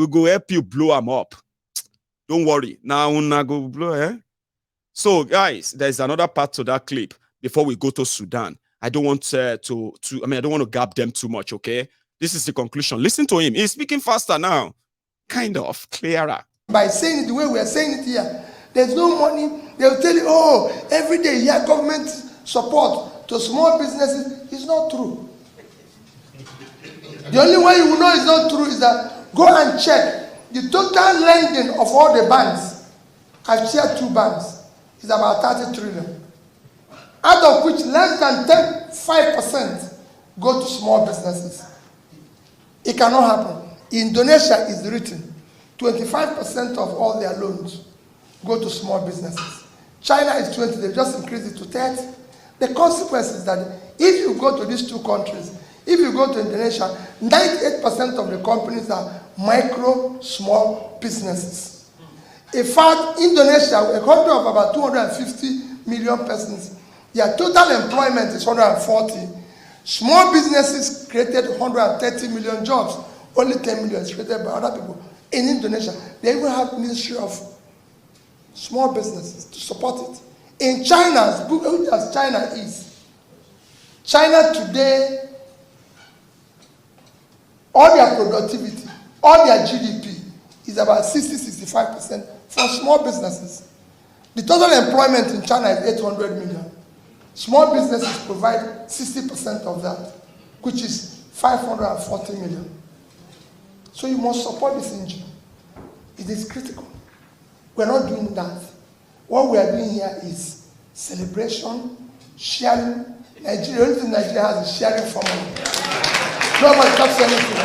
We go help you blow them up. Don't worry. Now una go blow, eh? So, guys, there's another part to that clip before we go to Sudan. I don't want I don't want to gap them too much, okay? This is the conclusion. Listen to him. He's speaking faster now. Kind of clearer. By saying it the way we are saying it here, there's no money. They'll tell you, oh, every day here government support to small businesses. It's not true. The only way you will know it's not true is that go and check the total lending of all the banks. I've shared 2 banks. It's about 30 trillion. Out of which less than 5% go to small businesses. It cannot happen. Indonesia is written. 25% of all their loans go to small businesses. China is 20. They've just increased it to 30. The consequence is that if you go to these 2 countries, if you go to Indonesia, 98% of the companies are micro, small businesses. In fact, Indonesia, a country of about 250 million persons, their total employment is 140. Small businesses created 130 million jobs. Only 10 million is created by other people. In Indonesia, they even have Ministry of Small Businesses to support it. In China, as China is, China today, all their productivity, all their GDP is about 60-65% for small businesses. The total employment in China is 800 million. Small businesses provide 60% of that, which is 540 million. So you must support this engine. It is critical. We're not doing that. What we are doing here is celebration, sharing. Nigeria, only thing Nigeria has is sharing formula. Nobody talks anything.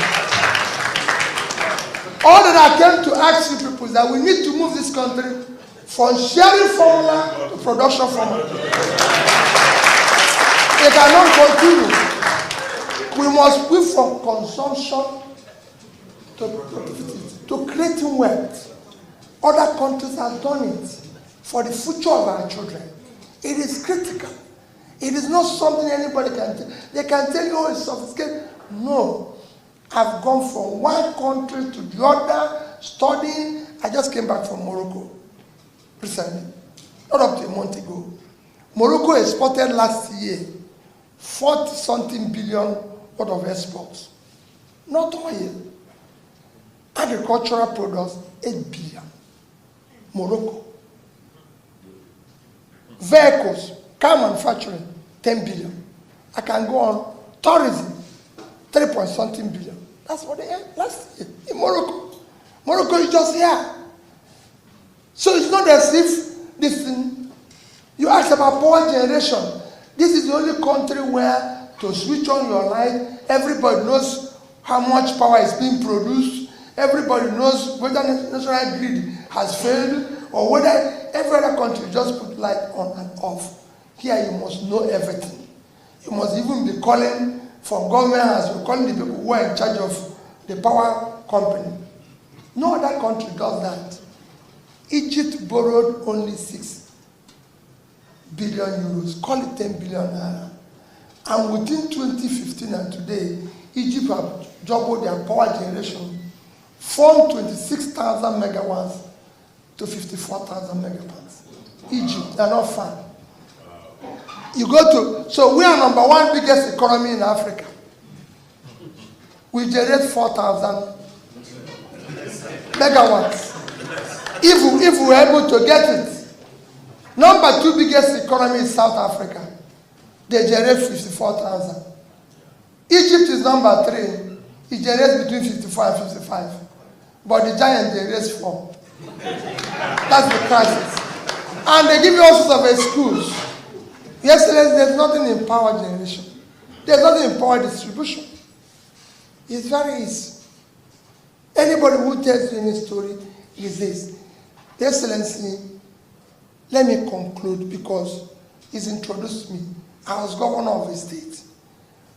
All that I came to ask you people is that we need to move this country from sharing formula to production formula. It cannot continue. We must move from consumption to creating wealth. Other countries have done it for the future of our children. It is critical. It is not something anybody can tell. They can tell you, oh, it's sophisticated. No. I've gone from one country to the other, studying. I just came back from Morocco recently, not up to a month ago. Morocco exported last year 40-something billion worth of exports. Not oil. Agricultural products, 8 billion. Morocco. Vehicles, car manufacturing, 10 billion. I can go on. Tourism, 3-point-something billion. That's what they had last year in Morocco. Morocco is just here. So it's not as if this thing, you ask about power generation. This is the only country where to switch on your light, everybody knows how much power is being produced. Everybody knows whether the national grid has failed or whether every other country just put light on and off. Here you must know everything. You must even be calling from government as you're calling the people who are in charge of the power company. No other country does that. Egypt borrowed only 6 billion euros, call it 10 billion naira. And within 2015 and today, Egypt have doubled their power generation from 26,000 megawatts to 54,000 megawatts. Egypt, they're not far. You go to, so we are #1 biggest economy in Africa. We generate 4,000 megawatts. If we are able to get it. #2 biggest economy is South Africa. They generate 54,000. Egypt is #3. It generates between 54 and 55. But the giant generates 4. That's the crisis. And they give you all sorts of excuse. Yesterday, there's nothing in power generation. There's nothing in power distribution. It's very easy. Anybody who tells you any story is this. Excellency, let me conclude because he's introduced me. I was governor of a state.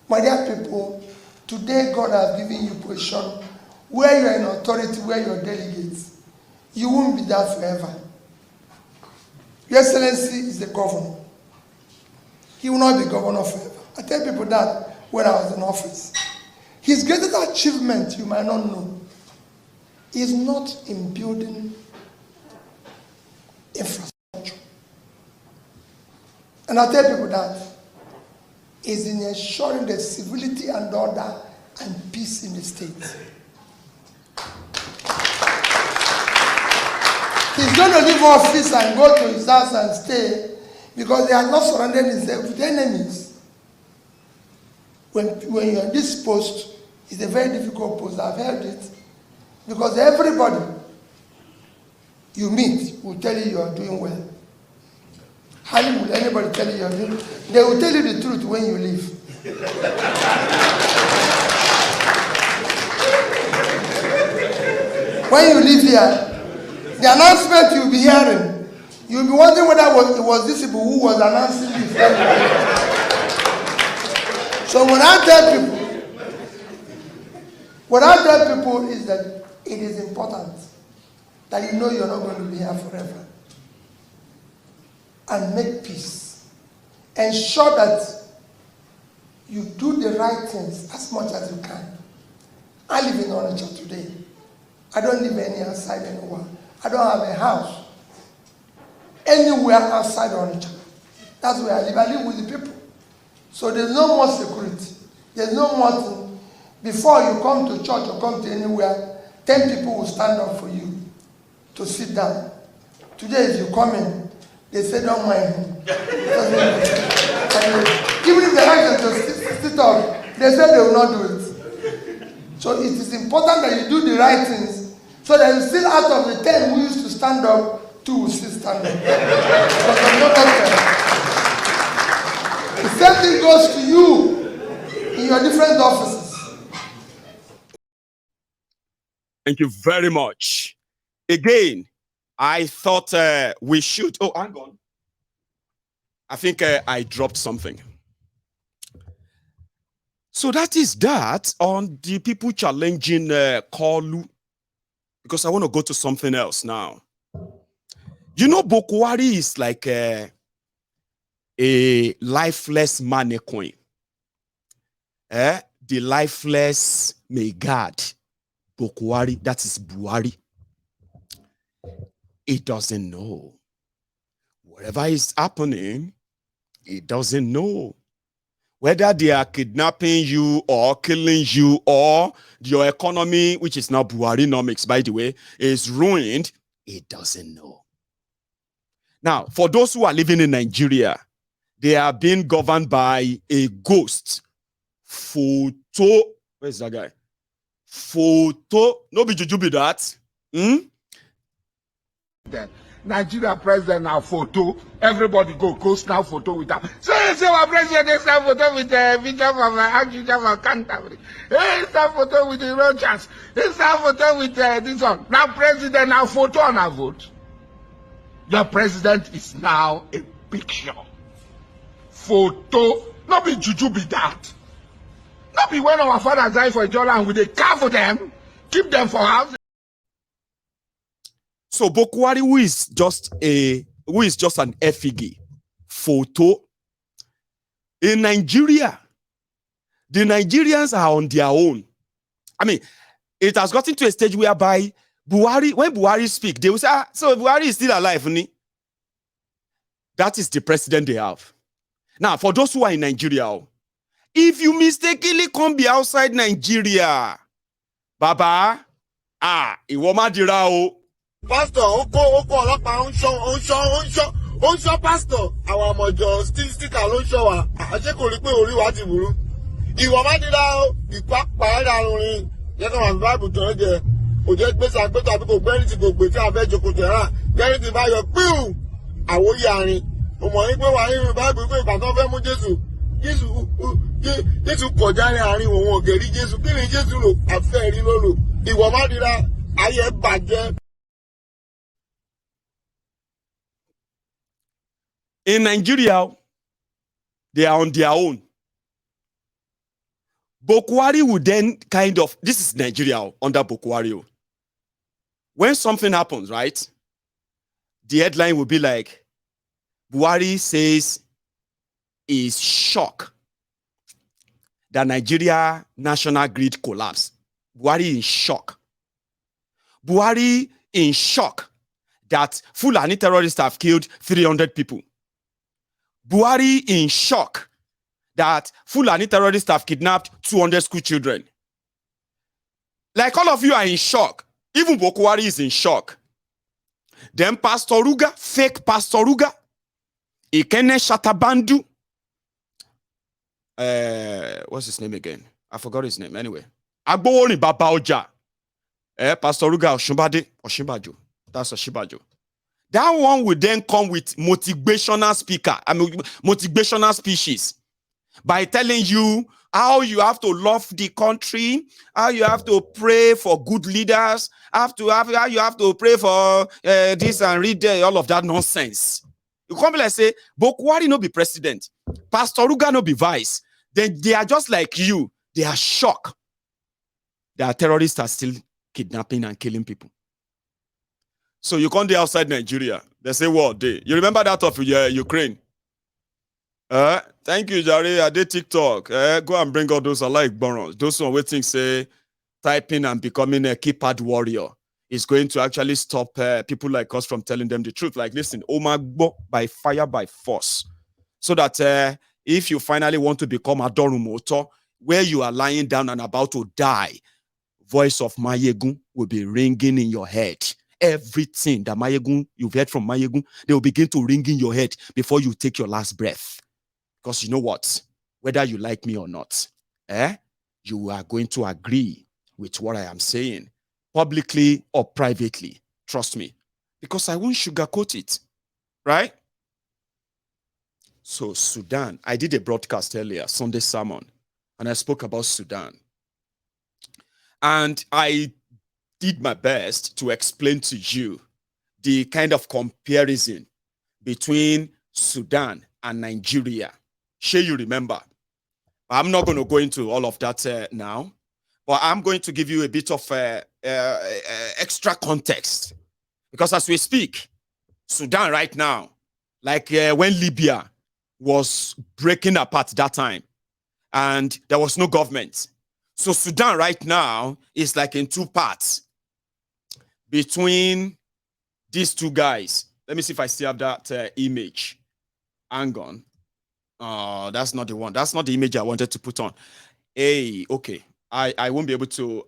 My dear people, today God has given you position where you're in authority, where you're delegates. You won't be there forever. Your Excellency is the governor. He will not be governor forever. I tell people that when I was in office. His greatest achievement, you might not know, is not in building infrastructure. And I tell people that is in ensuring the civility and order and peace in the state. He's going to leave office and go to his house and stay because they are not surrounding himself with enemies. When you're in this post, it's a very difficult post. I've heard it. Because everybody you meet will tell you are doing well. Hardly will anybody tell you you're doing. They will tell you the truth when you leave. When you leave here, the announcement you'll be hearing, you'll be wondering whether it was these people who was announcing this. So what I tell people is that it is important that you know you're not going to be here forever. And make peace. Ensure that you do the right things as much as you can. I live in Onitsha today. I don't live any outside anywhere. I don't have a house anywhere outside Onitsha. That's where I live. I live with the people. So there's no more security. There's no more thing. Before you come to church or come to anywhere, 10 people will stand up for you to sit down. Today, if you come in, they say don't mind him. Even if they like them to sit up, they say they will not do it. So it is important that you do the right things so that you still out of the 10 who used to stand up, 2 will still stand up. Because there's no better. The same thing goes to you in your different offices. Thank you very much. Again, I thought we should. Oh, hang on. I think I dropped something. So that is that on the people challenging Kolu. Because I want to go to something else now. You know, Bokwari is like a lifeless mannequin. The lifeless may God. Bokwari, that is Buhari. It doesn't know. Whatever is happening, it doesn't know. Whether they are kidnapping you or killing you or your economy, which is now Buharinomics, by the way, is ruined, it doesn't know. Now, for those who are living in Nigeria, they are being governed by a ghost. Where's that guy? No be juju be that. Nigeria president now photo. Everybody go snap photo with that. So our president is snap photo with the video from Archbishop of Canterbury. He snap photo with the Rogers. He snap photo with this one. Now president now photo on a vote. Your president is now a picture. Photo. Not be juju be that. Not be when our fathers die for each other and we they care for them, keep them for house. So Bokwari, who is just an effigy photo in Nigeria, the Nigerians are on their own. I mean, it has gotten to a stage whereby Buhari, when Buhari speak, they will say, so Buhari is still alive, honey. That is the president they have. Now, for those who are in Nigeria, if you mistakenly come be outside Nigeria, Baba, Iwoma Dirao. Pastor, pastor. Our mojo sticker ló show wa. Àṣé kò rí pé orí wa ti burú. Ìwọ má dira o, ìpápá ẹ̀dá lórin. Jẹ́ ká máa Bible tó ń jẹ. Kò jẹ́ gbèsè àgbẹ̀tọ̀ àbí kò gbẹ́rì tí kò gbè tí a fẹ́ jókòó tẹ̀ rà. Gbẹ́rì tí bá yọ píù. Àwòyí àárín. Mo mọ̀ wípé wà nínú Bible pé ìgbà tó fẹ́ mú Jésù kọjá ní àárín òun ògèrí Jésù. Kí ni Jésù lò? Àfẹ́ rí ló lò. Ìwọ má dira ayé bàjẹ́. In Nigeria, they are on their own. Bokwari would then kind of, this is Nigeria under Bokwari. When something happens, right, the headline will be like, Buhari says is shocked that Nigeria national grid collapsed. Buhari is shocked. Buhari in shock that Fulani terrorists have killed 300 people. Buhari in shock that Fulani terrorists have kidnapped 200 school children. Like all of you are in shock. Even Bokwari is in shock. Then Pastor Ruga, fake Pastor Ruga, Ikene Shatabandu. What's his name again? I forgot his name. Anyway, Agbowoni Baba Oja. Pastor Ruga Oshimbajo. That's Oshimbajo. That one will then come with motivational motivational speeches by telling you how you have to love the country, how you have to pray for good leaders, how you have to pray for this and read all of that nonsense. You come like say, Bokwari no be president, Pastor Ruga no be vice. Then they are just like you. They are shocked that terrorists are still kidnapping and killing people. So you come there outside Nigeria. They say, what day? You remember that of Ukraine? Thank you, Jare. I did TikTok. Go and bring all those alike borons. Those who are waiting, say, typing and becoming a keypad warrior is going to actually stop people like us from telling them the truth. Like, listen, Omagbo by fire, by force. So that if you finally want to become a Dorumoto, where you are lying down and about to die, voice of Mayegun will be ringing in your head. Everything that Mayegun, you've heard from Mayegun, they will begin to ring in your head before you take your last breath. Because you know what? Whether you like me or not, you are going to agree with what I am saying, publicly or privately. Trust me. Because I won't sugarcoat it. Right? So Sudan, I did a broadcast earlier, Sunday sermon, and I spoke about Sudan. And I did my best to explain to you the kind of comparison between Sudan and Nigeria. Sure, you remember. I'm not going to go into all of that now, but I'm going to give you a bit of extra context. Because as we speak, Sudan right now, like when Libya was breaking apart that time, and there was no government. So Sudan right now is like in two parts between these two guys. Let me see if I still have that image. Hang on. Oh, that's not the one. That's not the image I wanted to put on. Hey, okay. I won't be able to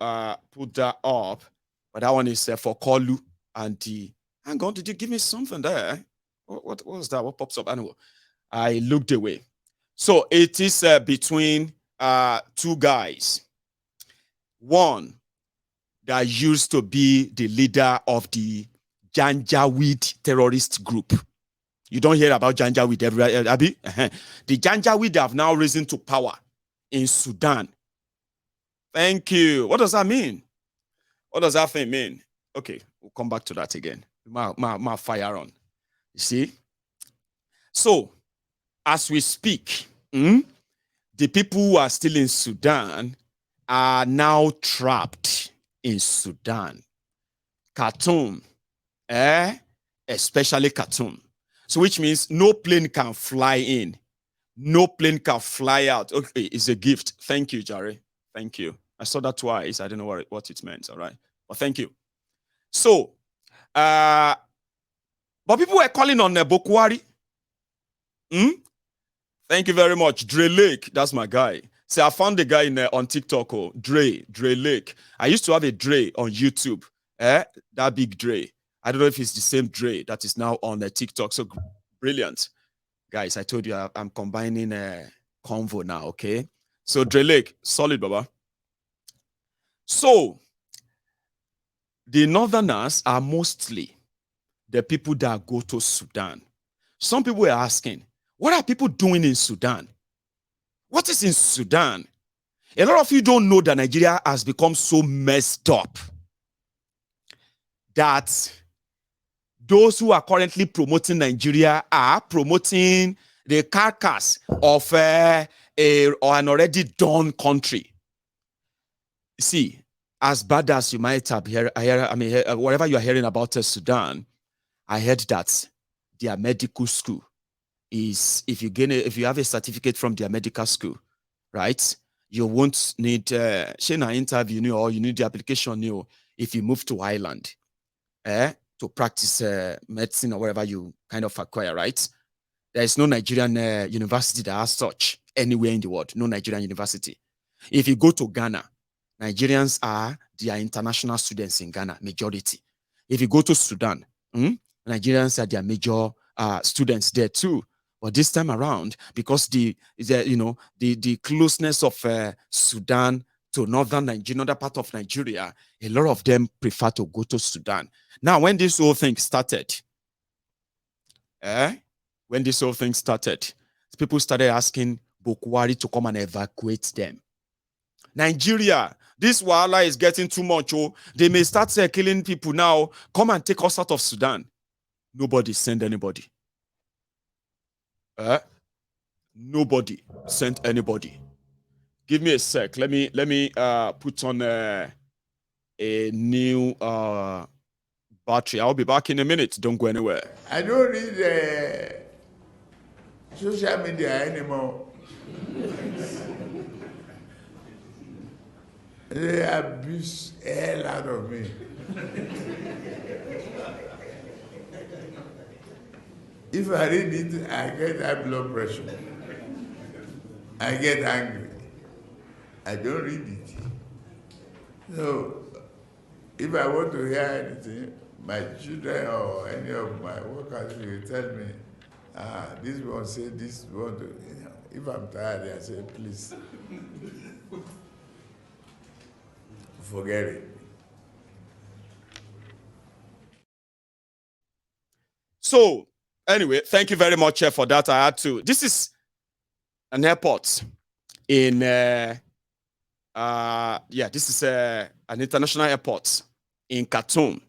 put that up, but that one is for Kolu and the. Hang on, did you give me something there? What was that? What pops up? Anyway, I looked away. So it is between two guys. One that used to be the leader of the Janjaweed terrorist group. You don't hear about Janjaweed everywhere, Abi? The Janjaweed have now risen to power in Sudan. Thank you. What does that mean? What does that thing mean? Okay, we'll come back to that again. My fire on. You see? So, as we speak, the people who are still in Sudan are now trapped in Sudan. Khartoum, especially Khartoum. So which means no plane can fly in. No plane can fly out. Okay, it's a gift. Thank you, Jare. Thank you. I saw that twice. I don't know what it meant, all right? But thank you. So, but people were calling on Bokwari. Thank you very much. Dre Lake, that's my guy. See, I found the guy on TikTok, Dre Lake. I used to have a Dre on YouTube, that big Dre. I don't know if it's the same Dre that is now on TikTok. So brilliant. Guys, I told you I'm combining a convo now, okay? So Dre Lake, solid, Baba. So, the Northerners are mostly the people that go to Sudan. Some people are asking, what are people doing in Sudan? What is in Sudan? A lot of you don't know that Nigeria has become so messed up that those who are currently promoting Nigeria are promoting the carcass of an already done country. See, as bad as you might have whatever you are hearing about Sudan, I heard that their medical school is, if you have a certificate from their medical school, right, you won't need an interview or you need the application. if you move to Ireland, to practice medicine or wherever you kind of acquire, right? There is no Nigerian university that has such anywhere in the world, no Nigerian university. If you go to Ghana, Nigerians are their international students in Ghana, majority. If you go to Sudan, Nigerians are their major students there too. But this time around, because the closeness of Sudan to northern Nigeria, another part of Nigeria, a lot of them prefer to go to Sudan. Now, when this whole thing started, people started asking Bokwari to come and evacuate them. Nigeria, this wahala is getting too much. Oh, they may start killing people now. Come and take us out of Sudan. Nobody sent anybody. Nobody sent anybody. Give me a sec. Let me put on a new battery. I'll be back in a minute. Don't go anywhere. I don't read social media anymore. They abuse the hell out of me. If I read it, I get high blood pressure. I get angry. I don't read it. So, if I want to hear anything, my children or any of my workers will tell me, this one say this one. If I'm tired, I say, please, forget it. So, anyway, thank you very much for that. I had to. This is an airport in, this is an international airport in Khartoum,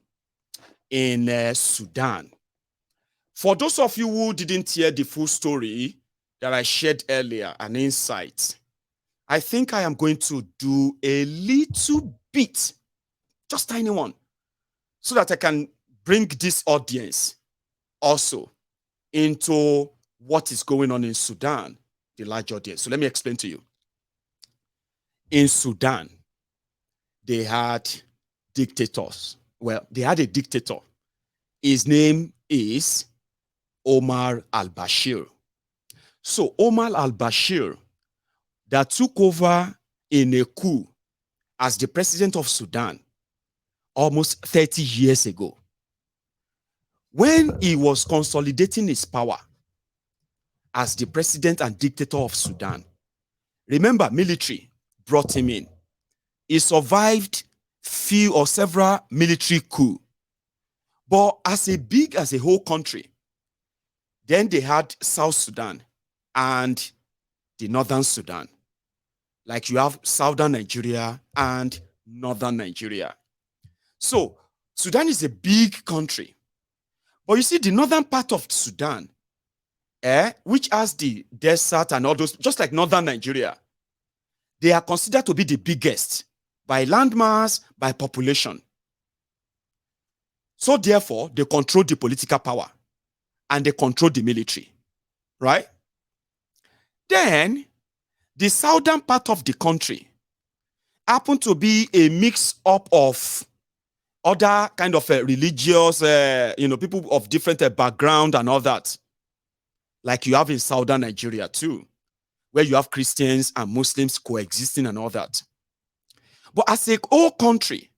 in Sudan. For those of you who didn't hear the full story that I shared earlier, an insight, I think I am going to do a little bit, just tiny one, so that I can bring this audience also into what is going on in Sudan, the large audience. So let me explain to you. In Sudan, they had dictators. Well, they had a dictator. His name is Omar al-Bashir. So Omar al-Bashir, that took over in a coup as the president of Sudan almost 30 years ago. When he was consolidating his power as the president and dictator of Sudan, remember, military brought him in. He survived few or several military coups. But as big as a whole country, then they had South Sudan and the Northern Sudan. Like you have Southern Nigeria and Northern Nigeria. So Sudan is a big country. But you see, the northern part of Sudan, which has the desert and all those, just like Northern Nigeria, they are considered to be the biggest by landmass, by population. So therefore, they control the political power and they control the military, right? Then, the southern part of the country happened to be a mix-up of other kind of religious, people of different background and all that. Like you have in Southern Nigeria too, where you have Christians and Muslims coexisting and all that. But as a whole country,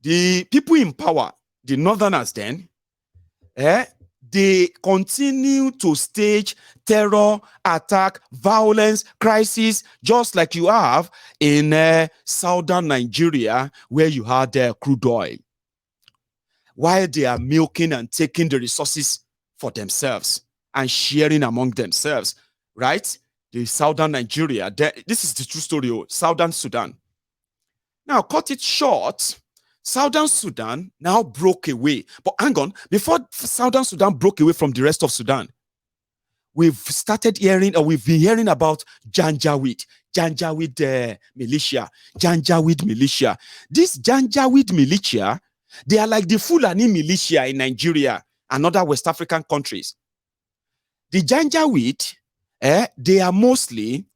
the people in power, the Northerners then, they continue to stage terror, attack, violence, crisis, just like you have in Southern Nigeria, where you had crude oil. While they are milking and taking the resources for themselves and sharing among themselves, right? The Southern Nigeria, this is the true story, Southern Sudan. Now, cut it short, Southern Sudan now broke away. But hang on, before Southern Sudan broke away from the rest of Sudan, we've been hearing about Janjaweed militia. This Janjaweed militia, they are like the Fulani militia in Nigeria and other West African countries. The Janjaweed, they are mainly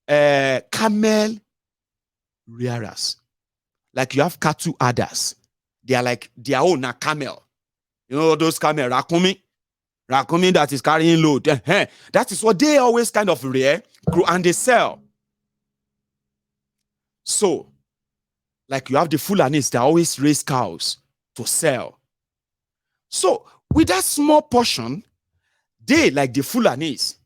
camel rearers. Like you have cattle herders. They are like their own a camel. You know those camel, Rakumi that is carrying load. That is what they always kind of rear, grow, and they sell. So, like you have the Fulanis, they always raise cows to sell. So, with that small portion, they, like the Fulanis,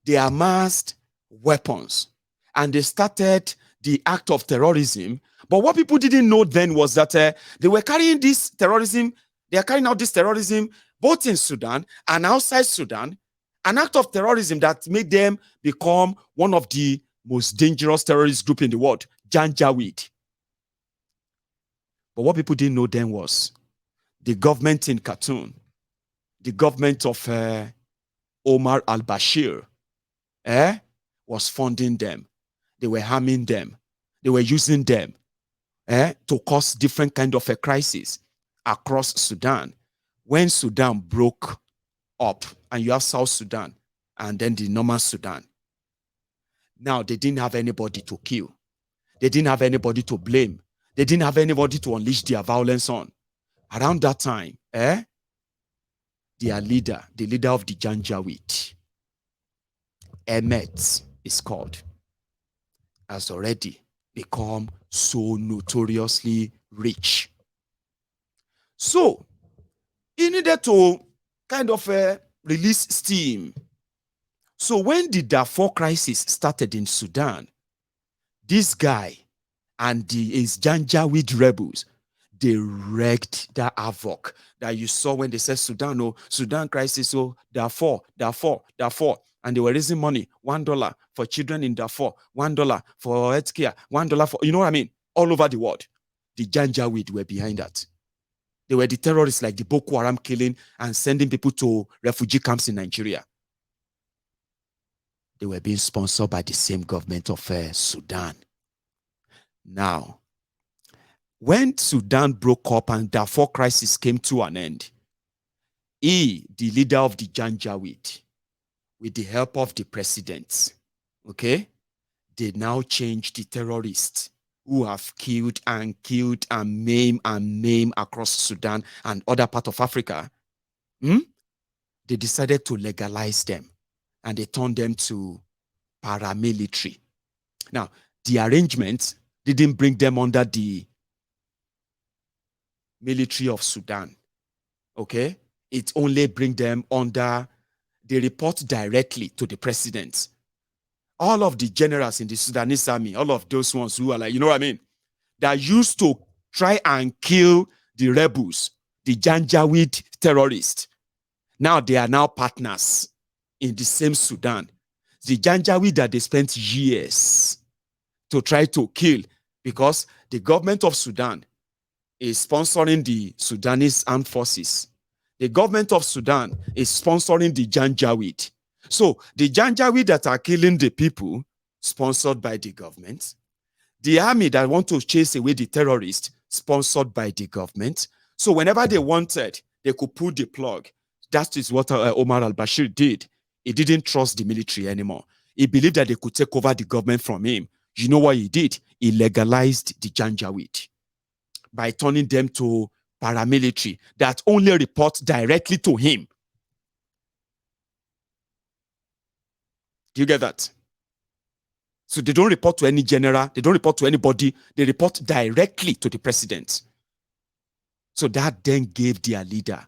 they amassed weapons and they started the act of terrorism. But what people didn't know then was that they were carrying this terrorism, they are carrying out this terrorism both in Sudan and outside Sudan, an act of terrorism that made them become one of the most dangerous terrorist group in the world, Janjaweed. But what people didn't know then was the government in Khartoum, the government of Omar al-Bashir, was funding them. They were harming them. They were using them to cause different kind of a crisis across Sudan. When Sudan broke up, and you have South Sudan, and then the normal Sudan. Now, they didn't have anybody to kill. They didn't have anybody to blame. They didn't have anybody to unleash their violence on. Around that time, their leader, the leader of the Janjaweed, Emmet is called, has already become so notoriously rich. So, he needed to kind of release steam. So when the Darfur crisis started in Sudan, this guy and his Janjaweed rebels, they wreaked that havoc that you saw when they said Sudan, oh, Sudan crisis, oh, Darfur. And they were raising money, $1 for children in Darfur, $1 for healthcare, $1 for, you know what I mean? All over the world. The Janjaweed were behind that. They were the terrorists like the Boko Haram killing and sending people to refugee camps in Nigeria. They were being sponsored by the same government of Sudan. Now, when Sudan broke up and the Darfur crisis came to an end, he, the leader of the Janjaweed, with the help of the president, okay, they now changed the terrorists who have killed and maimed across Sudan and other parts of Africa. They decided to legalize them and they turned them to paramilitary. Now, the arrangement didn't bring them under the military of Sudan, okay? It only bring them under, they report directly to the president. All of the generals in the Sudanese army, all of those ones who are like, you know what I mean? That used to try and kill the rebels, the Janjaweed terrorists. Now they are now partners in the same Sudan. The Janjaweed that they spent years to try to kill, because the government of Sudan is sponsoring the Sudanese armed forces. The government of Sudan is sponsoring the Janjaweed. So the Janjaweed that are killing the people, sponsored by the government. The army that want to chase away the terrorists, sponsored by the government. So whenever they wanted, they could pull the plug. That is what Omar al-Bashir did. He didn't trust the military anymore. He believed that they could take over the government from him. You know what he did? He legalized the Janjaweed by turning them to paramilitary that only report directly to him. Do you get that? So they don't report to any general, they don't report to anybody, they report directly to the president. So that then gave their leader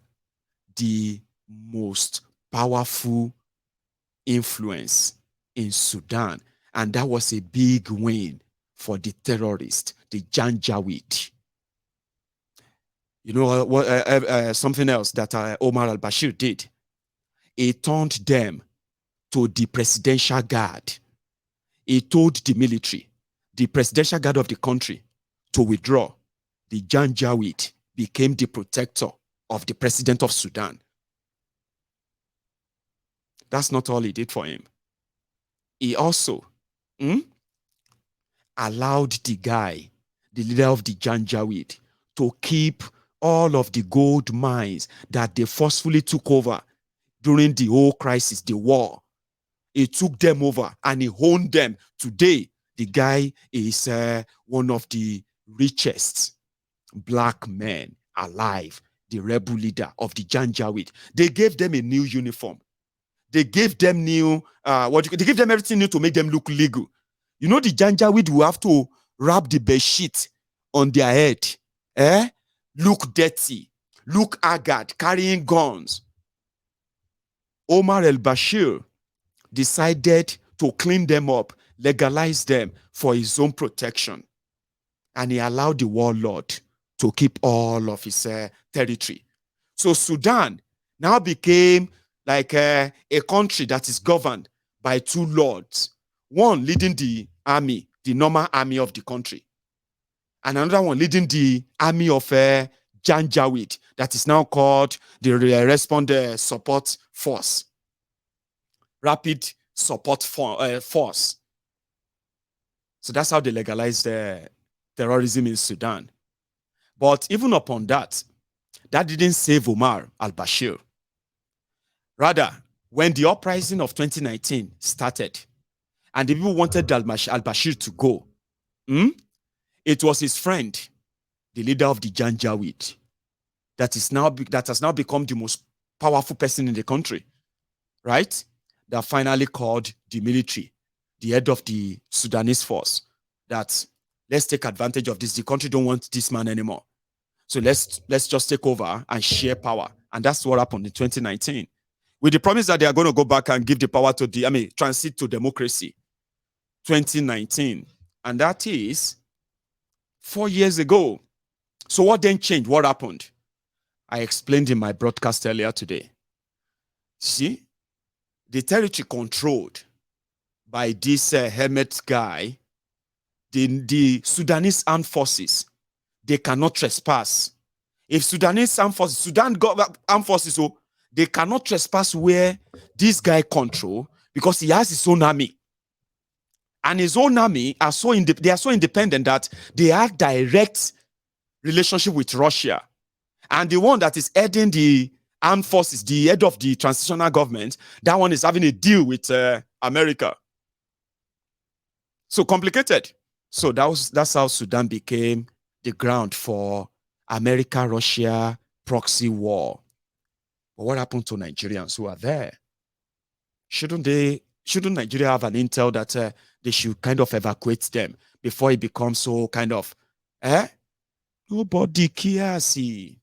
the most powerful influence in Sudan. And that was a big win for the terrorists, the Janjaweed. You know what? Something else that Omar al-Bashir did? He turned them to the presidential guard. He told the military, the presidential guard of the country, to withdraw. The Janjaweed became the protector of the president of Sudan. That's not all he did for him. He also allowed the guy, the leader of the Janjaweed, to keep all of the gold mines that they forcefully took over during the whole crisis, the war. He took them over and he owned them. Today, the guy is one of the richest black men alive, the rebel leader of the Janjaweed. They gave them a new uniform. They gave them new, they gave them everything new to make them look legal. You know, the Janjaweed will have to wrap the bed sheet on their head, look dirty, look haggard, carrying guns. Omar el-Bashir decided to clean them up, legalize them for his own protection. And he allowed the warlord to keep all of his territory. So Sudan now became like a country that is governed by two lords, one leading the army, the normal army of the country, and another one leading the army of Janjaweed, that is now called the Responder Support Force, Rapid Support Force. So that's how they legalized terrorism in Sudan. But even upon that, that didn't save Omar al-Bashir. Rather, when the uprising of 2019 started and the people wanted al-Bashir to go, it was his friend, the leader of the Janjaweed, that has now become the most powerful person in the country, right? That finally called the military, the head of the Sudanese force, that let's take advantage of this. The country don't want this man anymore. So let's just take over and share power. And that's what happened in 2019. With the promise that they are going to go back and give the power to transit to democracy. 2019. And that is 4 years ago. So what then changed? What happened? I explained in my broadcast earlier today. See, the territory controlled by this helmet guy, the Sudanese armed forces, they cannot trespass. If Sudanese armed forces, Sudan armed forces, so they cannot trespass where this guy control, because he has his own army. And his own army are so independent that they have direct relationship with Russia. And the one that is heading the armed forces, the head of the transitional government, that one is having a deal with America. So complicated. So that's how Sudan became the ground for America-Russia proxy war. But what happened to Nigerians who are there? Shouldn't Nigeria have an intel that they should kind of evacuate them before it becomes so kind of, Nobody cares. A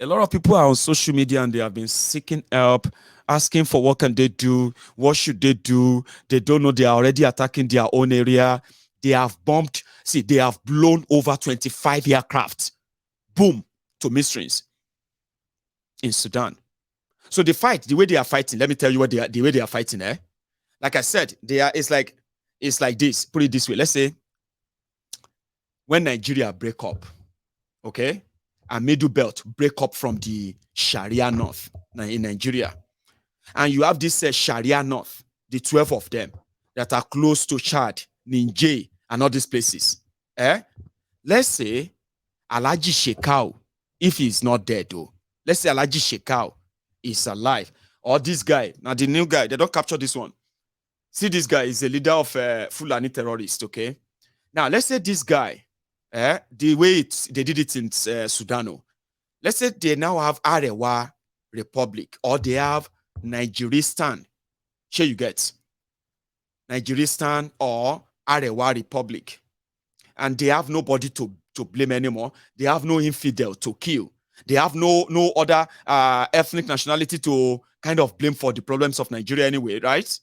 lot of people are on social media and they have been seeking help, asking for what can they do, what should they do. They don't know, they are already attacking their own area. They have bombed, they have blown over 25 aircraft, boom, to mistress in Sudan. So the fight, the way they are fighting, let me tell you the way they are fighting. Like I said, it's like this. Put it this way. Let's say when Nigeria break up, okay, and Middle Belt break up from the Sharia North in Nigeria, and you have this Sharia North, the 12 of them that are close to Chad, Niger, and all these places. Let's say Alhaji Shekau, if he's not dead though, let's say Alhaji Shekau is alive, or this guy, now the new guy, they don't capture this one. See, this guy is a leader of Fulani terrorists, okay? Now, let's say this guy, the way they did it in Sudan, let's say they now have Arewa Republic, or they have Nigeristan. Here you get Nigeristan or Arewa Republic. And they have nobody to blame anymore. They have no infidel to kill. They have no other ethnic nationality to kind of blame for the problems of Nigeria anyway, right?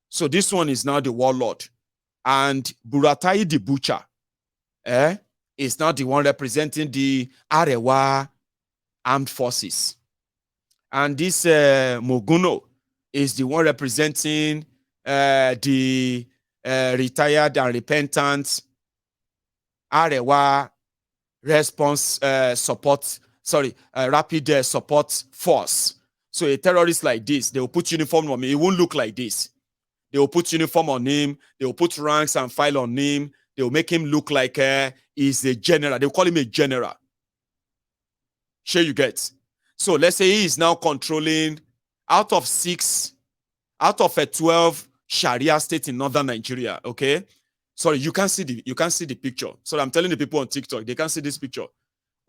So this one is now the warlord. And Buratai the Butcher is now the one representing the Arewa armed forces. And this Moguno is the one representing the retired and repentant Arewa response rapid support force. So a terrorist like this, they will put uniform on him. It won't look like this. They will put uniform on him. They will put ranks and file on him. They will make him look like he's a general. They will call him a general. Sure you get. So let's say he is now controlling out of 12 Sharia states in northern Nigeria, okay? Sorry, you can't see the picture. So I'm telling the people on TikTok, they can't see this picture.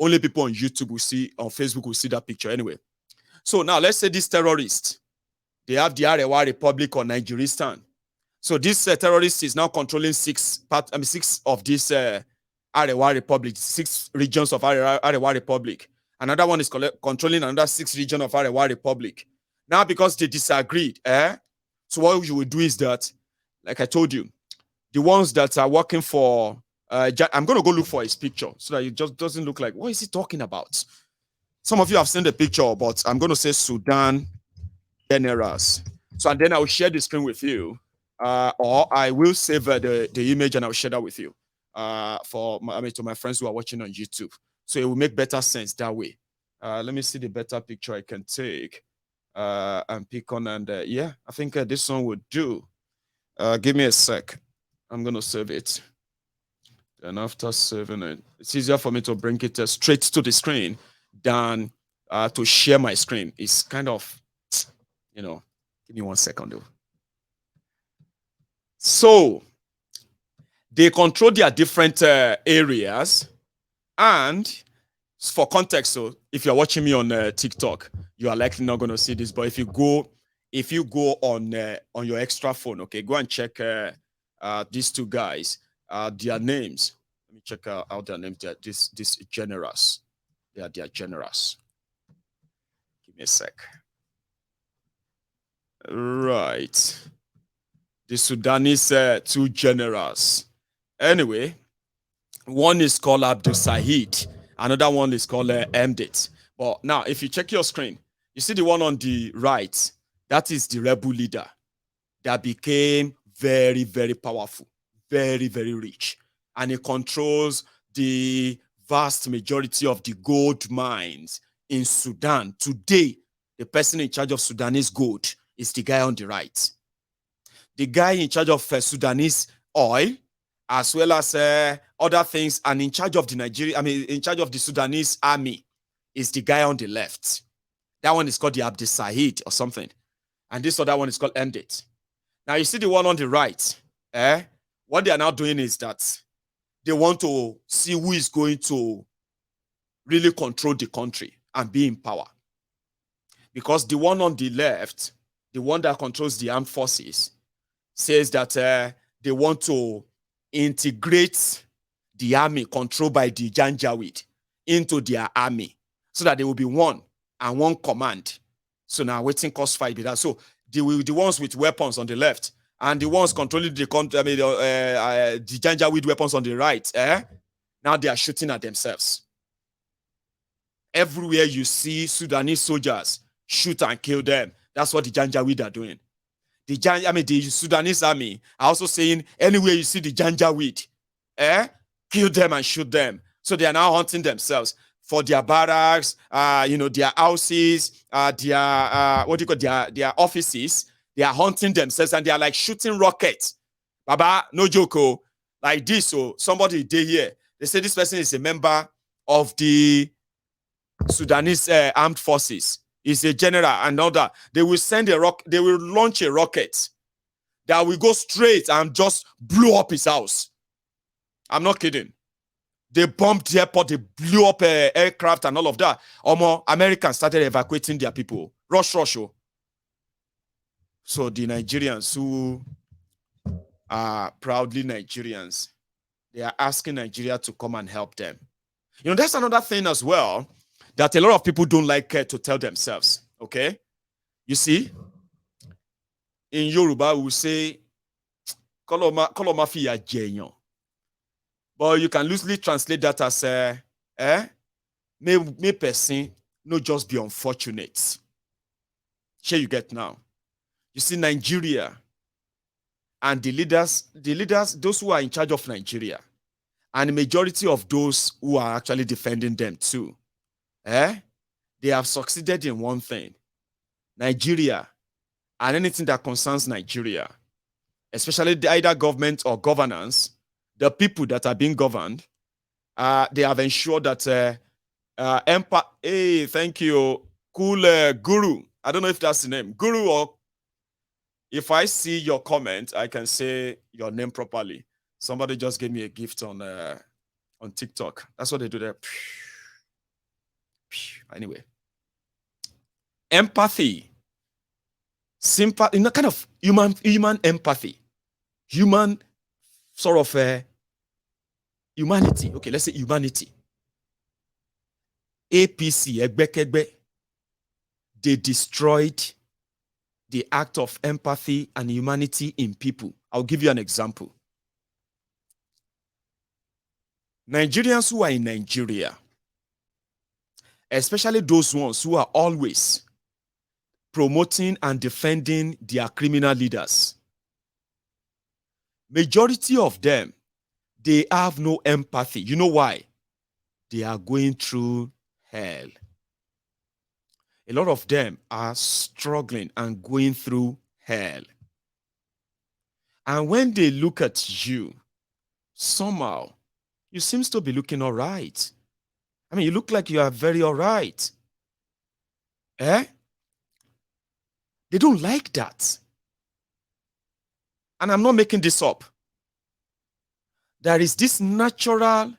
Only people on YouTube will see, on Facebook will see that picture anyway. So now let's say this terrorist, they have the Arewa Republic or Nigeristan. So this terrorist is now controlling six of this Arewa Republic, 6 regions of Arewa Republic. Another one is controlling another 6 regions of Arewa Republic. Now, because they disagreed, so what you will do is that, like I told you, the ones that are working for, I'm going to go look for his picture so that it just doesn't look like, what is he talking about? Some of you have seen the picture, but I'm going to say Sudan generals. So, and then I will share the screen with you, or I will save the image and I'll share that with you to my friends who are watching on YouTube. So it will make better sense that way. Let me see the better picture I can take and pick on. And yeah, I think this one would do. Give me a sec. I'm going to save it. And after saving it, it's easier for me to bring it straight to the screen than to share my screen. It's kind of, give me 1 second though. So they control their different areas. And for context, so if you're watching me on TikTok, you are likely not going to see this. But if you go on your extra phone, okay, go and check these 2 guys, their names. Let me check out their names. They're this generous. They are generous. Give me a sec. Right. The Sudanese 2 generals. Anyway, one is called Abdul Sahid. Another one is called Mdet. But now, if you check your screen, you see the one on the right. That is the rebel leader that became very, very powerful, very, very rich. And he controls the vast majority of the gold mines in Sudan. Today, the person in charge of Sudanese gold is the guy on the right. The guy in charge of Sudanese oil, as well as other things, and in charge of in charge of the Sudanese army is the guy on the left. That one is called the Abdul Sahid or something. And this other one is called Mdet. Now you see the one on the right. What they are now doing is that they want to see who is going to really control the country and be in power. Because the one on the left, the one that controls the armed forces, says that they want to integrate the army controlled by the Janjaweed into their army so that they will be one and one command. So now waiting cause fight be that. So the ones with weapons on the left and the ones controlling the Janjaweed weapons on the right, now they are shooting at themselves. Everywhere you see Sudanese soldiers, shoot and kill them. That's what the Janjaweed are doing. The Sudanese army are also saying, anywhere you see the Janjaweed, kill them and shoot them. So they are now hunting themselves for their barracks, their houses, their offices. They are hunting themselves and they are like shooting rockets. Baba, no joke, like this. So somebody did here. They say this person is a member of the Sudanese armed forces. Is a general and all that. They will send they will launch a rocket that will go straight and just blow up his house. I'm not kidding. They bombed the airport, they blew up aircraft and all of that. Americans started evacuating their people. Rush. So the Nigerians who are proudly Nigerians, they are asking Nigeria to come and help them. That's another thing as well that a lot of people don't like to tell themselves, okay? You see, in Yoruba, we say, Koloma fiya jeyan. But you can loosely translate that as, may person no just be unfortunate. Here you get now. You see, Nigeria and the leaders, those who are in charge of Nigeria, and the majority of those who are actually defending them too, they have succeeded in one thing. Nigeria and anything that concerns Nigeria, especially either government or governance, the people that are being governed, they have ensured that empire. Hey, thank you, cool Guru. I don't know if that's the name, Guru, or if I see your comment, I can say your name properly. Somebody just gave me a gift on TikTok. That's what they do there. Anyway, empathy, sympathy, kind of human empathy, human sort of humanity. Okay, let's say humanity. APC, Egbekegbe, they destroyed the act of empathy and humanity in people. I'll give you an example. Nigerians who are in Nigeria, especially those ones who are always promoting and defending their criminal leaders, majority of them, they have no empathy. You know why? They are going through hell. A lot of them are struggling and going through hell. And when they look at you, somehow, you seem to be looking all right. I mean, you look like you are very all right. Eh? They don't like that. And I'm not making this up. There is this natural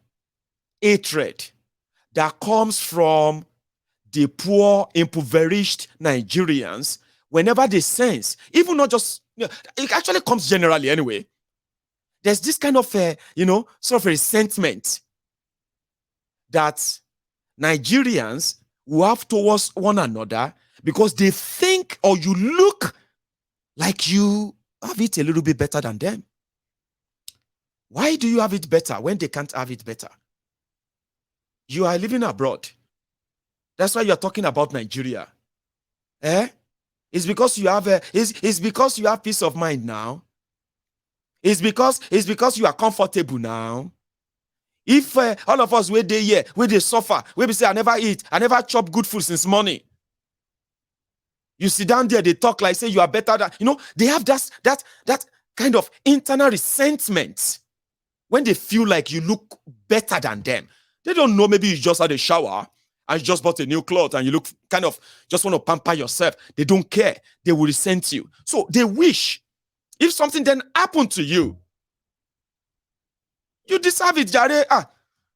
hatred that comes from the poor, impoverished Nigerians whenever they sense, even not just, it actually comes generally anyway. There's this kind of, sort of resentment that Nigerians will have towards one another because they think or you look like you have it a little bit better than them. Why do you have it better when they can't have it better? You are living abroad. That's why you are talking about Nigeria. It's because you have it's because you have peace of mind now. It's because you are comfortable now. If all of us were there here, where they suffer, where we say I never eat, I never chop good food since morning. You sit down there, they talk like say you are better than, they have that kind of internal resentment when they feel like you look better than them. They don't know, maybe you just had a shower and you just bought a new cloth and you look kind of just want to pamper yourself. They don't care. They will resent you. So they wish if something then happened to you, you deserve it, Jare.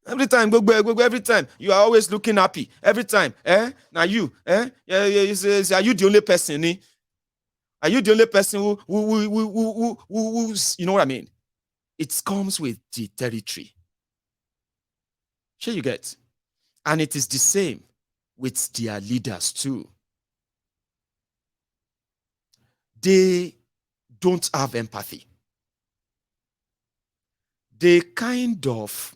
Every time, every time, you are always looking happy. Every time, now you, are you the only person? Are you the only person who's, you know what I mean? It comes with the territory. Sure you get? And it is the same with their leaders too. They don't have empathy. They kind of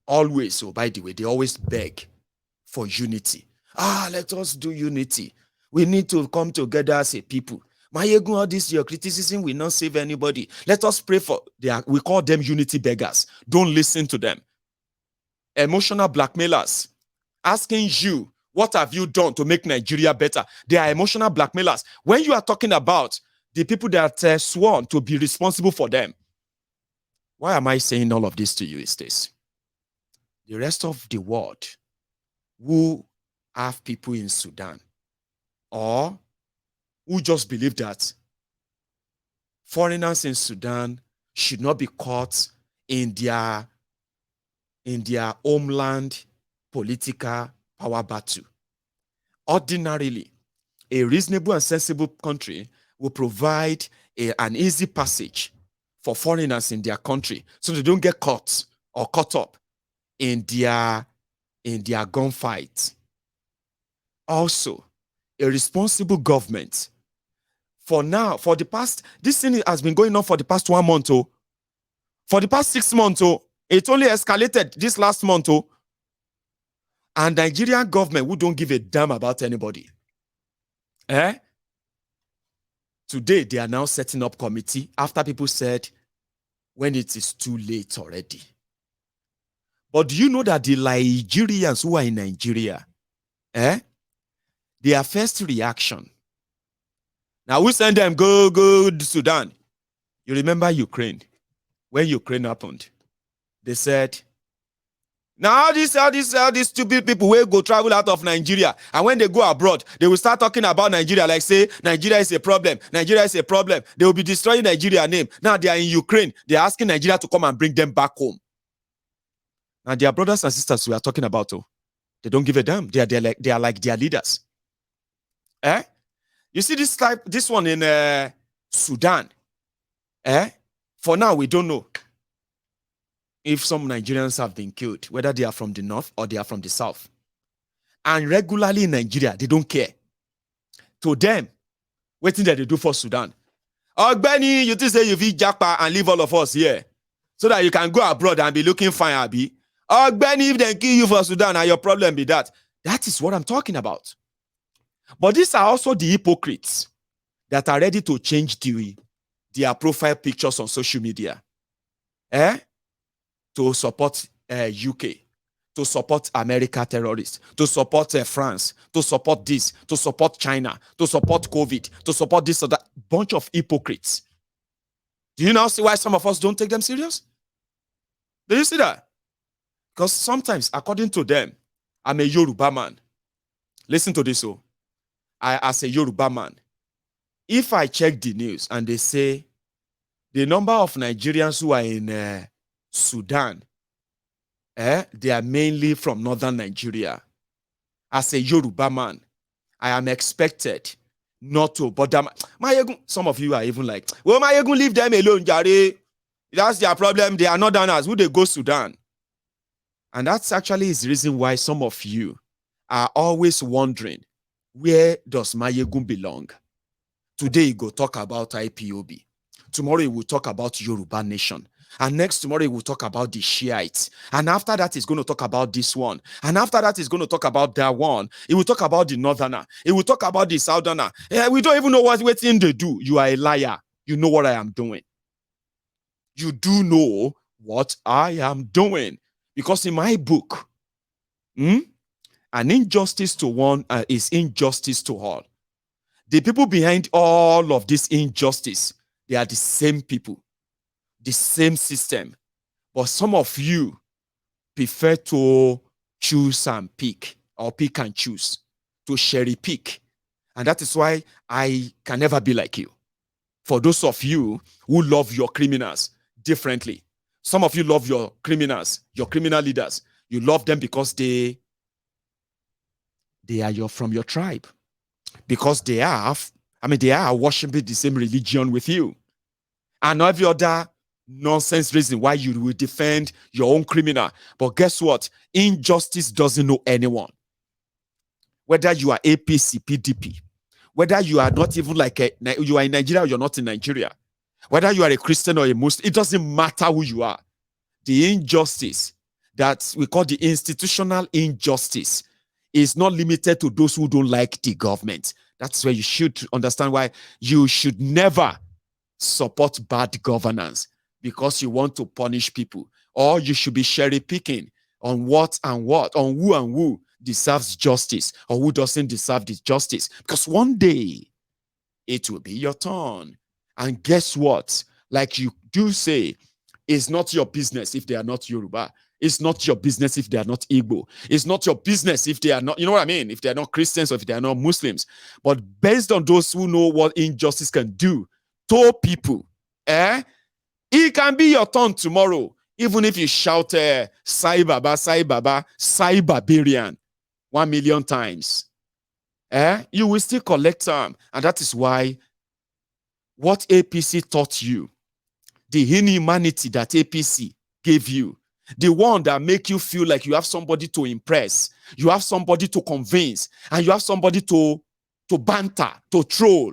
always, by the way, they always beg for unity. Let us do unity. We need to come together as a people. All this, your criticism will not save anybody. Let us pray for, we call them unity beggars. Don't listen to them. Emotional blackmailers, asking you, what have you done to make Nigeria better? They are emotional blackmailers. When you are talking about the people that are sworn to be responsible for them, why am I saying all of this to you is this? The rest of the world who have people in Sudan or who just believe that foreigners in Sudan should not be caught in their homeland political power battle. Ordinarily, a reasonable and sensible country will provide an easy passage for foreigners in their country so they don't get caught or caught up in their gunfight. Also, a responsible government. For now, this thing has been going on for the past 1 month. For the past 6 months, it only escalated this last month. And Nigerian government who don't give a damn about anybody. Today, they are now setting up committee after people said when it is too late already. But do you know that the Nigerians who are in Nigeria, their first reaction, now we send them go to Sudan. You remember Ukraine? When Ukraine happened, they said, Now all these stupid people will go travel out of Nigeria, and when they go abroad, they will start talking about Nigeria like say Nigeria is a problem. Nigeria is a problem. They will be destroying Nigeria name. Now they are in Ukraine. They are asking Nigeria to come and bring them back home. Now their brothers and sisters we are talking about, oh, they don't give a damn. They are like their leaders. Eh? You see this one in Sudan. Eh? For now, we don't know if some Nigerians have been killed, whether they are from the north or they are from the south. And regularly in Nigeria, they don't care. To them, waiting that they do for Sudan. Oh, Benny, you think say you fit japa and leave all of us here so that you can go abroad and be looking fine, Abi? Oh, Benny, if they kill you for Sudan, and your problem be that. That is what I'm talking about. But these are also the hypocrites that are ready to change their profile pictures on social media. To support UK, to support America terrorists, to support France, to support this, to support China, to support COVID, to support this or that. Bunch of hypocrites. Do you now see why some of us don't take them serious? Do you see that? Because sometimes, according to them, I'm a Yoruba man. Listen to this, oh. As a Yoruba man, if I check the news and they say the number of Nigerians who are in Sudan, they are mainly from northern Nigeria. As a Yoruba man, I am expected not to bother. Some of you are even like, well, Mayegun, leave them alone, Jare. That's their problem. They are northerners. Who they go Sudan? And that's actually the reason why some of you are always wondering, where does Mayegun belong? Today, you go talk about IPOB. Tomorrow, we will talk about Yoruba Nation. And next tomorrow, we will talk about the Shiites. And after that, he's going to talk about this one. And after that, he's going to talk about that one. He will talk about the Northerner. He will talk about the Southerner. We don't even know what thing they do. You are a liar. You know what I am doing. You do know what I am doing. Because in my book, an injustice to one is injustice to all. The people behind all of this injustice, they are the same people, the same system. But some of you prefer to choose and pick, or pick and choose, to cherry pick. And that is why I can never be like you. For those of you who love your criminals differently, some of you love your criminals, your criminal leaders. You love them because they are from your tribe. Because they are worshiping the same religion with you. And every other nonsense reason why you will defend your own criminal. But guess what? Injustice doesn't know anyone. Whether you are APC, PDP, whether you are not even you are in Nigeria or you're not in Nigeria, whether you are a Christian or a Muslim, it doesn't matter who you are. The injustice that we call the institutional injustice is not limited to those who don't like the government. That's where you should understand why you should never support bad governance because you want to punish people, or you should be cherry picking on what and what, on who and who deserves justice or who doesn't deserve this justice. Because one day it will be your turn. And guess what? Like you do say, it's not your business if they are not Yoruba. It's not your business if they are not Igbo. It's not your business if they are not, you know what I mean? If they are not Christians or if they are not Muslims. But based on those who know what injustice can do to people, it can be your turn tomorrow. Even if you shout, Sai Baba, Sai Baba, Sai Barbarian 1 million times, you will still collect them. And that is why what APC taught you, the inhumanity that APC gave you, the one that make you feel like you have somebody to impress, you have somebody to convince, and you have somebody to banter, to troll,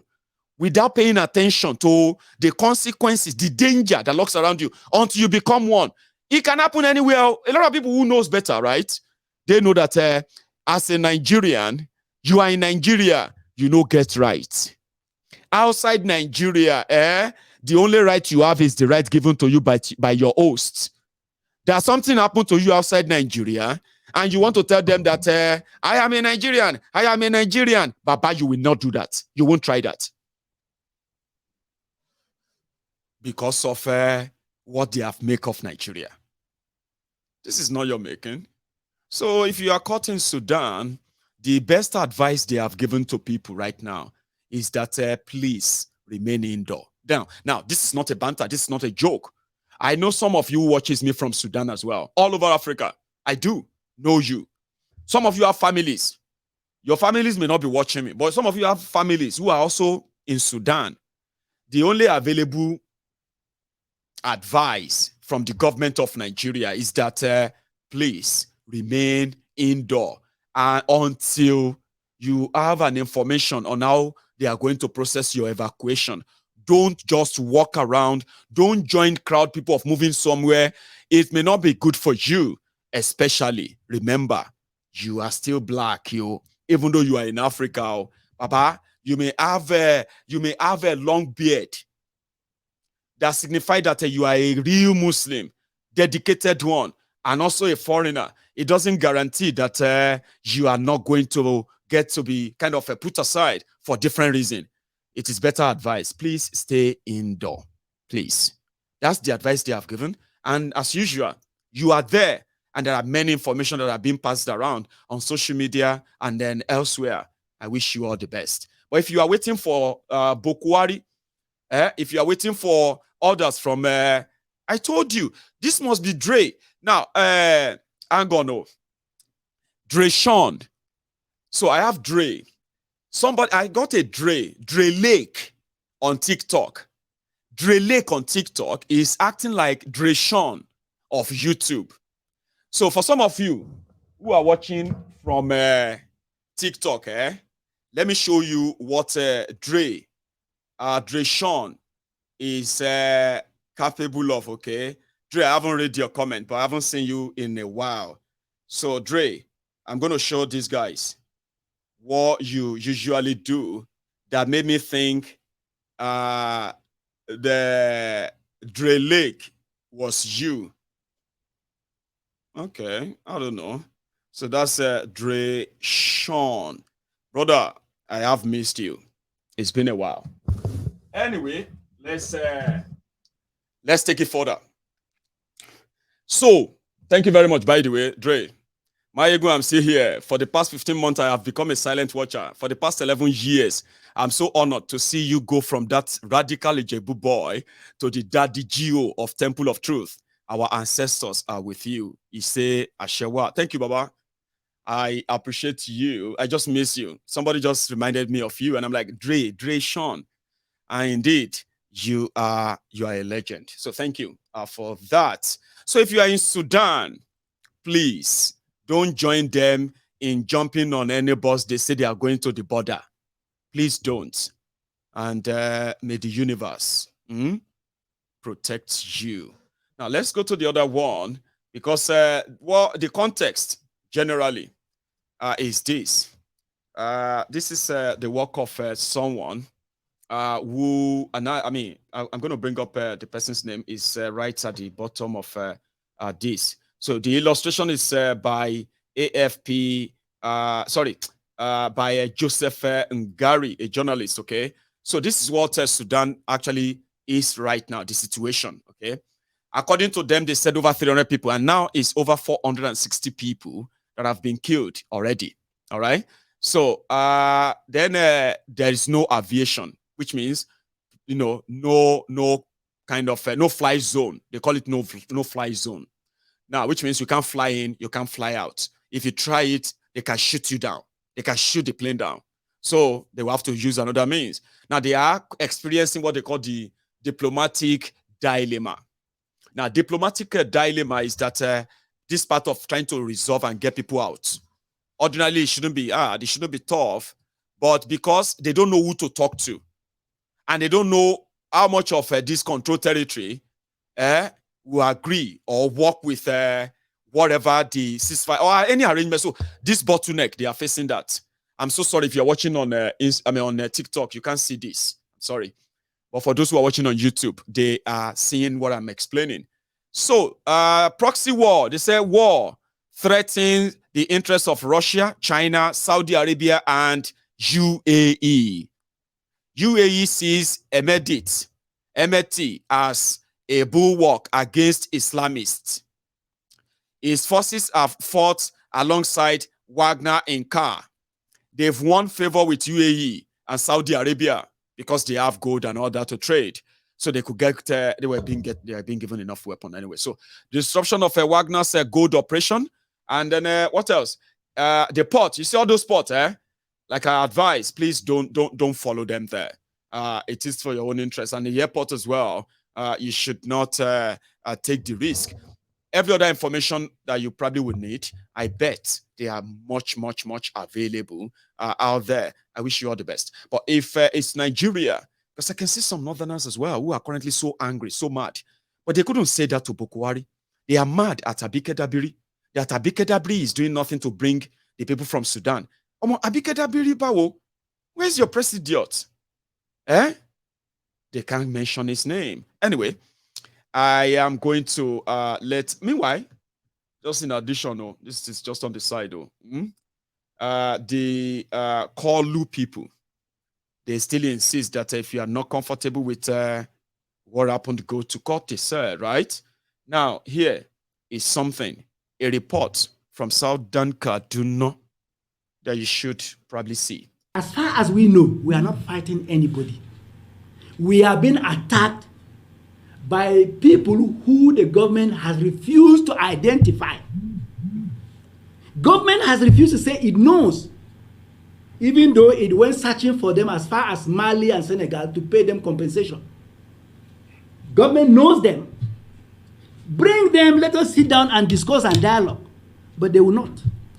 without paying attention to the consequences, the danger that lurks around you until you become one. It can happen anywhere. A lot of people who knows better, right? They know that as a Nigerian, you are in Nigeria, you know get right. Outside Nigeria, the only right you have is the right given to you by your hosts. There's something happened to you outside Nigeria, and you want to tell them that I am a Nigerian, I am a Nigerian. Baba, you will not do that. You won't try that. Because of what they have made of Nigeria. This is not your making. So if you are caught in Sudan, the best advice they have given to people right now is that please remain indoor. Now, this is not a banter. This is not a joke. I know some of you watches me from Sudan as well, all over Africa. I do know you. Some of you have families. Your families may not be watching me, but some of you have families who are also in Sudan. The only available advice from the government of Nigeria is that please remain indoor until you have an information on how they are going to process your evacuation. Don't just walk around. Don't join crowd people of moving somewhere. It may not be good for you, especially remember, you are still black, even though you are in Africa. Baba, you may have a long beard that signify that you are a real Muslim, dedicated one, and also a foreigner. It doesn't guarantee that you are not going to get to be kind of put aside for different reasons. It is better advice. Please stay indoor. Please. That's the advice they have given. And as usual, you are there, and there are many information that are being passed around on social media and then elsewhere. I wish you all the best. But if you are waiting for Bokwari, if you are waiting for orders from, I told you, this must be Dre. Now, hang on, no. Dre Sean. So I have Dre. I got a Dre Lake on TikTok. Dre Lake on TikTok is acting like Dre Sean of YouTube. So for some of you who are watching from TikTok, let me show you what Dre Sean is capable of, okay? Dre, I haven't read your comment, but I haven't seen you in a while. So Dre, I'm going to show these guys what you usually do that made me think the Dre Lake was you. Okay, I don't know. So that's Dre Sean. Brother, I have missed you. It's been a while. Anyway, let's take it further. So, thank you very much, by the way, Dre. My ego, I'm still here. For the past 15 months, I have become a silent watcher. For the past 11 years, I'm so honored to see you go from that radical Ijebu boy to the daddy Gio of Temple of Truth. Our ancestors are with you. Ise Ashewa. Thank you, Baba. I appreciate you. I just miss you. Somebody just reminded me of you, and I'm like, Dre Sean. And indeed, you are a legend. So thank you for that. So if you are in Sudan, please don't join them in jumping on any bus they say they are going to the border. Please don't. And may the universe protect you. Now let's go to the other one, because the context generally is this. This is the work of someone who, and I'm going to bring up the person's name, is right at the bottom of this. So the illustration is by AFP, by Joseph Ngari, a journalist, okay? So this is what Sudan actually is right now, the situation, okay? According to them, they said over 300 people, and now it's over 460 people that have been killed already, all right? So then there is no aviation, which means, no kind of no fly zone. They call it no fly zone. Now, which means you can't fly in, you can't fly out. If you try it, they can shoot you down. They can shoot the plane down. So they will have to use another means. Now, they are experiencing what they call the diplomatic dilemma. Now, diplomatic dilemma is that this part of trying to resolve and get people out. Ordinarily, it shouldn't be hard, it shouldn't be tough, but because they don't know who to talk to, and they don't know how much of this control territory will agree or work with whatever the ceasefire or any arrangement. So this bottleneck, they are facing that. I'm so sorry if you're watching on TikTok, you can't see this. Sorry. But for those who are watching on YouTube, they are seeing what I'm explaining. So proxy war, they say war threatens the interests of Russia, China, Saudi Arabia, and UAE. UAE sees Emeti as a bulwark against Islamists. His forces have fought alongside Wagner in car. They've won favor with UAE and Saudi Arabia because they have gold and all that to trade. So they could get, they were being given enough weapon anyway. So disruption of Wagner's gold operation. And then what else? The port, you see all those ports, like I advise, please don't follow them there. It is for your own interest. And the airport as well, you should not take the risk. Every other information that you probably would need, I bet they are much available out there. I wish you all the best. But if it's Nigeria, because I can see some northerners as well who are currently so angry, so mad, but they couldn't say that to Boko Haram. They are mad at Abike Dabiri. That Abike Dabiri is doing nothing to bring the people from Sudan. Abike Dabiri, Bawo, where's your president? They can't mention his name. Anyway, I am going to meanwhile, just in addition, this is just on the side, the Kolu people, they still insist that if you are not comfortable with what happened, go to court, they said, right? Now, here is something, a report from Southern Kaduna that you should probably see. As far as we know, we are not fighting anybody. We are being attacked by people who the government has refused to identify. Government has refused to say it knows, even though it went searching for them as far as Mali and Senegal to pay them compensation. Government knows them. Bring them, let us sit down and discuss and dialogue. But they will not.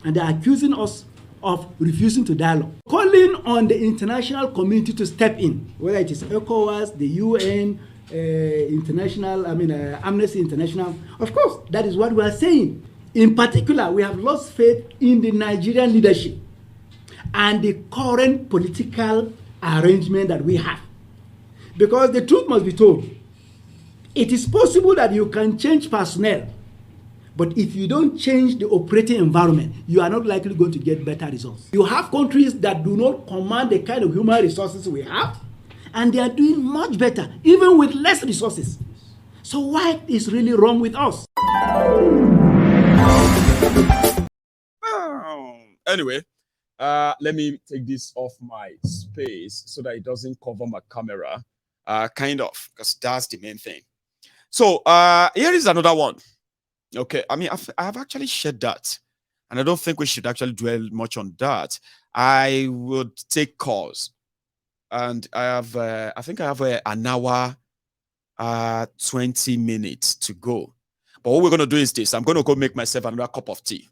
And they are accusing us of refusing to dialogue. Calling on the international community to step in, whether it is ECOWAS, the UN, Amnesty International. Of course, that is what we are saying. In particular, we have lost faith in the Nigerian leadership and the current political arrangement that we have. Because the truth must be told. It is possible that you can change personnel, but if you don't change the operating environment, you are not likely going to get better results. You have countries that do not command the kind of human resources we have, and they are doing much better, even with less resources. So what is really wrong with us? Anyway, let me take this off my space so that it doesn't cover my camera, because that's the main thing. So here is another one. Okay, I mean, I've actually shared that, and I don't think we should actually dwell much on that. I would take calls, and I have, I think I have an hour, 20 minutes to go. But what we're going to do is this. I'm going to go make myself another cup of tea.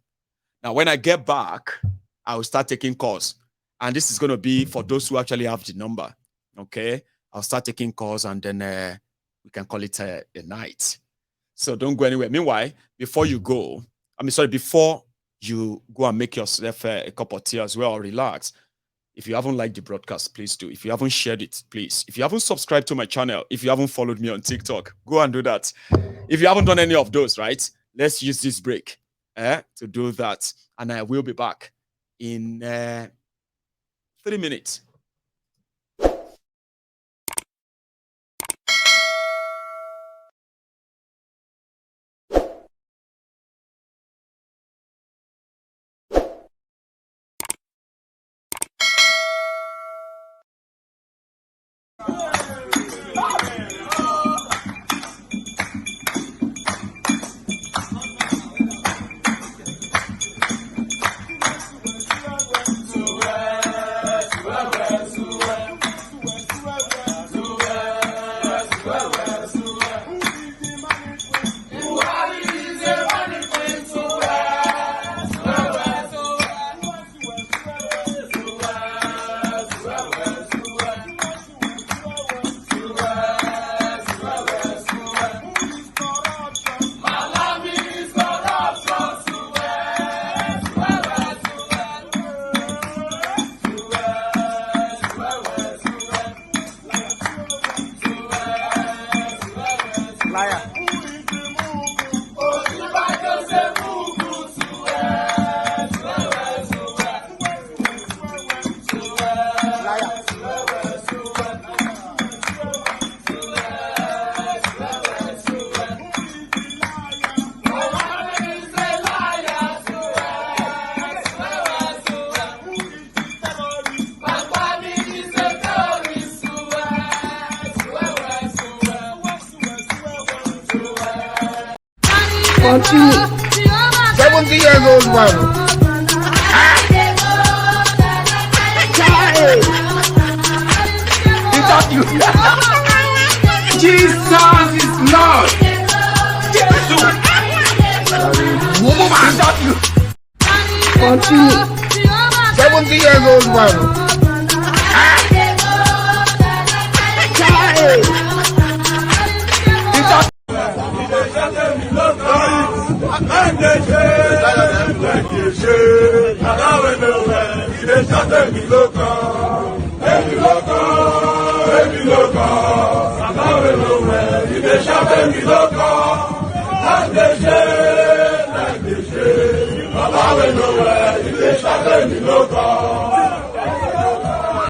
Now, when I get back, I will start taking calls. And this is going to be for those who actually have the number. Okay? I'll start taking calls, and then we can call it a night. So don't go anywhere. Meanwhile, before you go, before you go and make yourself a cup of tea as well, relax. If you haven't liked the broadcast, please do. If you haven't shared it, please. If you haven't subscribed to my channel, if you haven't followed me on TikTok, go and do that. If you haven't done any of those, right? Let's use this break to do that. And I will be back in 3 minutes. years old man. Is that you? Jesus is Lord. Woman, is that you? 70 years old man. Baba we know where, if they shot them, you know,